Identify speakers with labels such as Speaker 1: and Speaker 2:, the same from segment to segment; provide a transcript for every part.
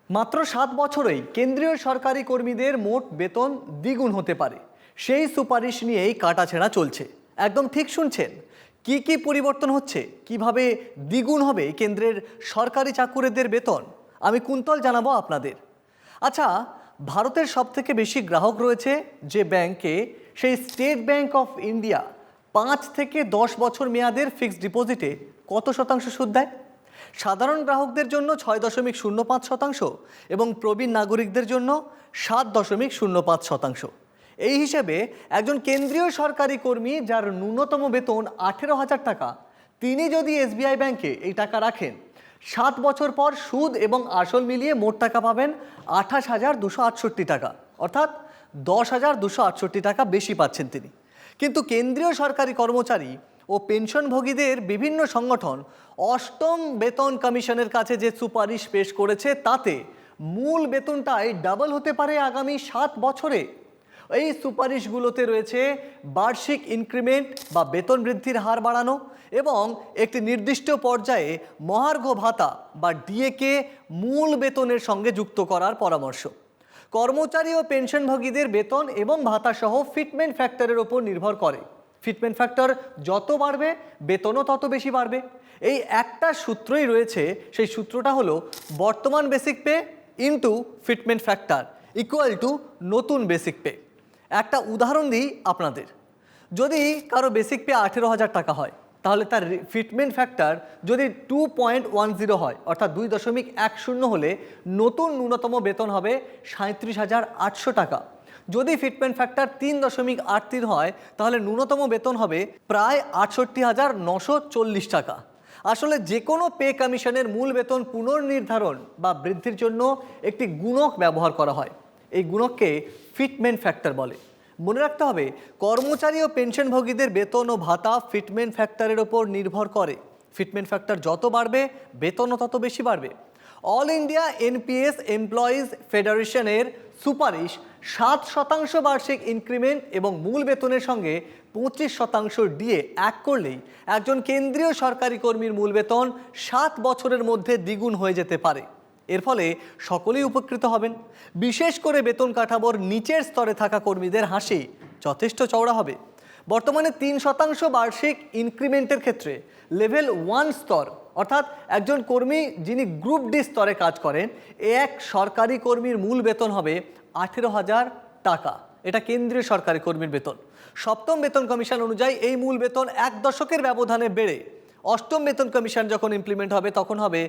Speaker 1: মাত্র 7 বছরেই কেন্দ্রীয় সরকারি কর্মীদের মোট বেতন দ্বিগুণ হতে পারে, সেই সুপারিশ নিয়েই কাটাছেঁড়া চলছে। একদম ঠিক শুনছেন। কি কি পরিবর্তন হচ্ছে, কিভাবে দ্বিগুণ হবে কেন্দ্রের সরকারি চাকুরেদের বেতন, আমি কুন্তল জানাবো আপনাদের। আচ্ছা, ভারতের সবথেকে বেশি গ্রাহক রয়েছে যে ব্যাংকে, সেই স্টেট ব্যাংক অফ ইন্ডিয়া 5 থেকে 10 বছর মেয়াদের ফিক্সড ডিপোজিটে কত শতাংশ সুদ দেয়? সাধারণ গ্রাহকদের জন্য 6.05% এবং প্রবীণ নাগরিকদের জন্য 7.05%। এই হিসেবে একজন কেন্দ্রীয় সরকারি কর্মী যার ন্যূনতম বেতন 18,000 টাকা, তিনি যদি এসবিআই ব্যাংকে এই টাকা রাখেন, 7 বছর পর সুদ এবং আসল মিলিয়ে মোট টাকা পাবেন 28,268 টাকা, অর্থাৎ 10,268 টাকা বেশি পাচ্ছেন তিনি। কিন্তু কেন্দ্রীয় সরকারি কর্মচারী ও পেনশনভোগীদের বিভিন্ন সংগঠন অষ্টম বেতন কমিশনের কাছে যে সুপারিশ পেশ করেছে, তাতে মূল বেতনটাই ডাবল হতে পারে আগামী 7 বছরে। এই সুপারিশগুলোতে রয়েছে বার্ষিক ইনক্রিমেন্ট বা বেতন বৃদ্ধির হার বাড়ানো এবং একটি নির্দিষ্ট পর্যায়ে মহার্ঘ ভাতা বা ডিএকে মূল বেতনের সঙ্গে যুক্ত করার পরামর্শ। কর্মচারী ও পেনশনভোগীদের বেতন এবং ভাতা সহ ফিটমেন্ট ফ্যাক্টরের ওপর নির্ভর করে। ফিটমেন্ট ফ্যাক্টর যত বাড়বে, বেতনও তত বেশি বাড়বে। এই একটা সূত্রই রয়েছে, সেই সূত্রটা হলো বর্তমান basic pay into fitment factor equal to নতুন বেসিক পে। একটা উদাহরণ দিই আপনাদের। যদি কারো বেসিক পে 18,000 টাকা হয়, তাহলে তার ফিটমেন্ট ফ্যাক্টর যদি 2.10 হয়, অর্থাৎ 2.10 হলে নতুন ন্যূনতম বেতন হবে 37,800 টাকা। যদি ফিটমেন্ট ফ্যাক্টর 3.83 হয়, তাহলে ন্যূনতম বেতন হবে প্রায় 68,940 টাকা। আসলে যে কোনো পে কমিশনের মূল বেতন পুনর্নির্ধারণ বা বৃদ্ধির জন্য একটি গুণক ব্যবহার করা হয়। এই গুণককে ফিটমেন্ট ফ্যাক্টর বলে। মনে রাখতে হবে, কর্মচারী ও পেনশনভোগীদের বেতন ও ভাতা ফিটমেন্ট ফ্যাক্টরের ওপর নির্ভর করে। ফিটমেন্ট ফ্যাক্টর যত বাড়বে, বেতনও তত বেশি বাড়বে। অল ইন্ডিয়া এনপিএস এমপ্লয়িজ ফেডারেশনের সুপারিশ 7% বার্ষিক ইনক্রিমেন্ট এবং মূল বেতনের সঙ্গে 25% ডিএ এক করলেই একজন কেন্দ্রীয় সরকারি কর্মীর মূল বেতন 7 বছরের মধ্যে দ্বিগুণ হয়ে যেতে পারে। এর ফলে সকলেই উপকৃত হবেন। বিশেষ করে বেতন কাঠামোর নিচের স্তরে থাকা কর্মীদের হাসি যথেষ্ট চওড়া হবে। বর্তমানে 3% বার্ষিক ইনক্রিমেন্টের ক্ষেত্রে লেভেল 1 স্তর, অর্থাৎ একজন কর্মী যিনি গ্রুপ ডি স্তরে কাজ করেন, এক সরকারি কর্মীর মূল বেতন হবে 18,000 টাকা। এটা কেন্দ্রীয় সরকারি কর্মীর বেতন। সপ্তম বেতন কমিশন অনুযায়ী এই মূল বেতন 1 দশকের ব্যবধানে বেড়ে অষ্টম বেতন কমিশন যখন ইমপ্লিমেন্ট হবে, তখন হবে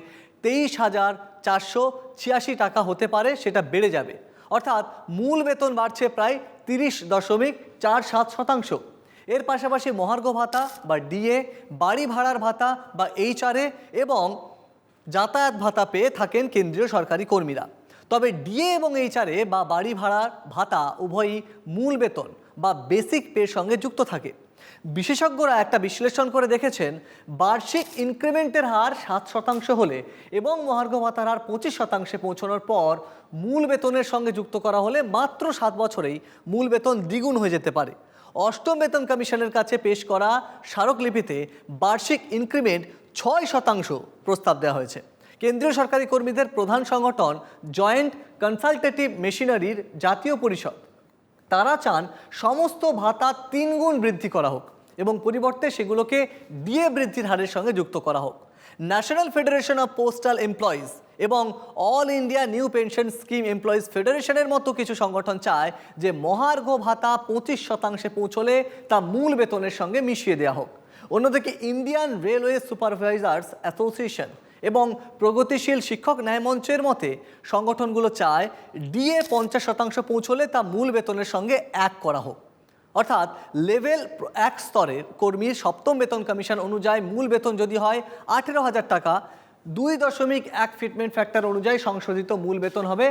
Speaker 1: 23,486 টাকা হতে পারে, সেটা বেড়ে যাবে। অর্থাৎ মূল বেতন বাড়ছে প্রায় 30.47%। এর পাশাপাশি মহার্ঘ ভাতা বা ডিএ, বাড়ি ভাড়ার ভাতা বা এইচআরএ এবং যাতায়াত ভাতা পেয়ে থাকেন কেন্দ্রীয় সরকারি কর্মীরা। তবে ডিএ এবং এইচআরএ বা বাড়ি ভাড়ার ভাতা উভয়ই মূল বেতন বা বেসিক পের সঙ্গে যুক্ত থাকে। বিশেষজ্ঞরা একটা বিশ্লেষণ করে দেখেছেন, বার্ষিক ইনক্রিমেন্টের হার 7% হলে এবং মহার্ঘ ভাতার হার 25% পৌঁছানোর পর মূল বেতনের সঙ্গে যুক্ত করা হলে মাত্র 7 বছরেই মূল বেতন দ্বিগুণ হয়ে যেতে পারে। অষ্টম বেতন কমিশনের কাছে পেশ করা স্মারকলিপিতে বার্ষিক ইনক্রিমেন্ট 6% প্রস্তাব দেওয়া হয়েছে। কেন্দ্রীয় সরকারি কর্মীদের প্রধান সংগঠন জয়েন্ট কনসালটেটিভ মেশিনারির জাতীয় পরিষদ, তারা চান সমস্ত ভাতা 3 গুণ বৃদ্ধি করা হোক এবং পরিবর্তে সেগুলোকে ডিএ বৃদ্ধির হারের সঙ্গে যুক্ত করা হোক। National Federation of Postal Employees এবং All India New Pension Scheme Employees ফেডারেশনের মতো কিছু সংগঠন চায় যে মহার্ঘ ভাতা 25% পৌঁছলে তা মূল বেতনের সঙ্গে মিশিয়ে দেওয়া হোক। অন্যদিকে ইন্ডিয়ান রেলওয়ে সুপারভাইজার্স অ্যাসোসিয়েশন এবং প্রগতিশীল শিক্ষক ন্যায় মঞ্চের মতে সংগঠনগুলো চায় ডিএ 50% পৌঁছলে তা মূল বেতনের সঙ্গে এক করা হোক। অর্থাৎ লেভেল 1 স্তরের কর্মীর সপ্তম বেতন কমিশন অনুযায়ী মূল বেতন যদি হয় 18,000 টাকা, 2.1 ফিটমেন্ট ফ্যাক্টর অনুযায়ী সংশোধিত মূল বেতন হবে,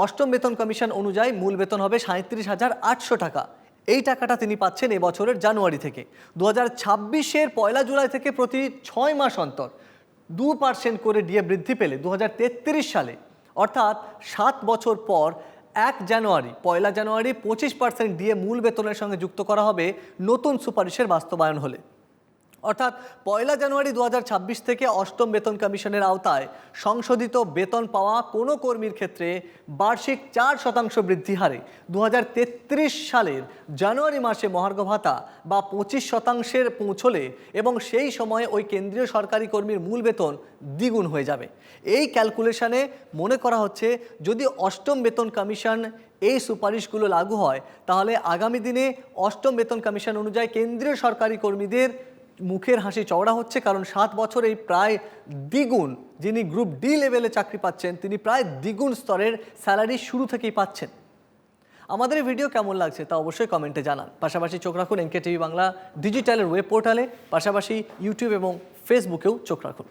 Speaker 1: অষ্টম বেতন কমিশন অনুযায়ী মূল বেতন হবে 37,800 টাকা। এই টাকাটা তিনি পাচ্ছেন এবছরের জানুয়ারি থেকে। 2026-এর 1 জুলাই থেকে প্রতি 6 মাস অন্তর 2% করে ডিএ বৃদ্ধি পেলে 2033 সালে, অর্থাৎ 7 বছর পর 1 জানুয়ারি 25% ডিএ মূল বেতনের সঙ্গে যুক্ত করা হবে নতুন সুপারিশের বাস্তবায়ন হলে। অর্থাৎ 1 জানুয়ারি 2026 থেকে অষ্টম বেতন কমিশনের আওতায় সংশোধিত বেতন পাওয়া কোনো কর্মীর ক্ষেত্রে বার্ষিক 4% বৃদ্ধি হারে 2033 সালের জানুয়ারি মাসে মহার্ঘ ভাতা বা 25% পৌঁছলে এবং সেই সময়ে ওই কেন্দ্রীয় সরকারি কর্মীর মূল বেতন দ্বিগুণ হয়ে যাবে। এই ক্যালকুলেশনে মনে করা হচ্ছে যদি অষ্টম বেতন কমিশন এই সুপারিশগুলো লাগু হয় তাহলে আগামী দিনে অষ্টম বেতন কমিশন অনুযায়ী কেন্দ্রীয় সরকারি কর্মীদের মুখের হাসি চওড়া হচ্ছে, কারণ 7 বছরেই প্রায় দ্বিগুণ, যিনি গ্রুপ ডি লেভেলে চাকরি পাচ্ছেন তিনি প্রায় দ্বিগুণ স্তরের স্যালারি শুরু থেকেই পাচ্ছেন। আমাদের এই ভিডিও কেমন লাগছে তা অবশ্যই কমেন্টে জানান। পাশাপাশি চোখ রাখুন এনকে টিভি বাংলা ডিজিটালের ওয়েব পোর্টালে, পাশাপাশি ইউটিউব এবং ফেসবুকেও চোখ রাখুন।